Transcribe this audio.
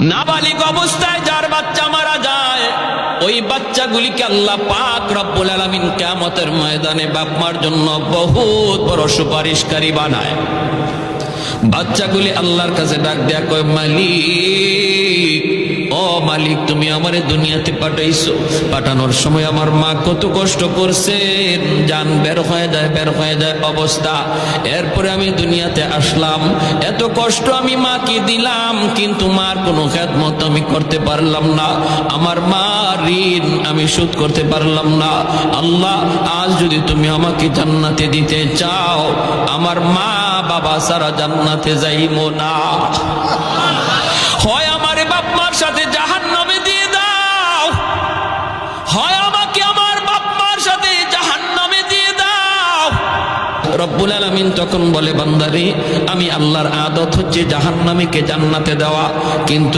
নাবালিগ অবস্থায় যার বাচ্চা মারা যায়, ওই বাচ্চাগুলিকে আল্লাহ পাক রব্বুল আলামিন কিয়ামতের ময়দানে বাপ মার জন্য বহুত বড় সুপারিশকারী বানায়। বাচ্চাগুলি আল্লাহর কাছে ডাক দেয়া কয়, মালিক, ও মালিক, তুমি আমারে দুনিয়াতে পাঠাইছো, পাঠানোর সময় আমার মা কত কষ্ট করছেন, জান বের হয়ে যায় অবস্থা। এরপরে আমি দুনিয়াতে আসলাম, এত কষ্ট আমি মাকে দিলাম, কিন্তু মার কোনো খেদমত আমি করতে পারলাম না, আমার মা ঋণ আমি শোধ করতে পারলাম না। আল্লাহ, আজ যদি তুমি আমাকে জান্নাতে দিতে চাও, আমার মা বাবা সারা জান্নাতে যাইবো না, হয় আমারে বাপ মার সাথে জাহান্নামে দিয়ে দাও, হয় আমাকে আমার বাপ মার সাথে জাহান্নামে দিয়ে দাও। রব্বুল আলামিন তখন বলে, বান্দারে, আমি আল্লাহর আদত হচ্ছে জাহান্নামীকে জান্নাতে দেওয়া, কিন্তু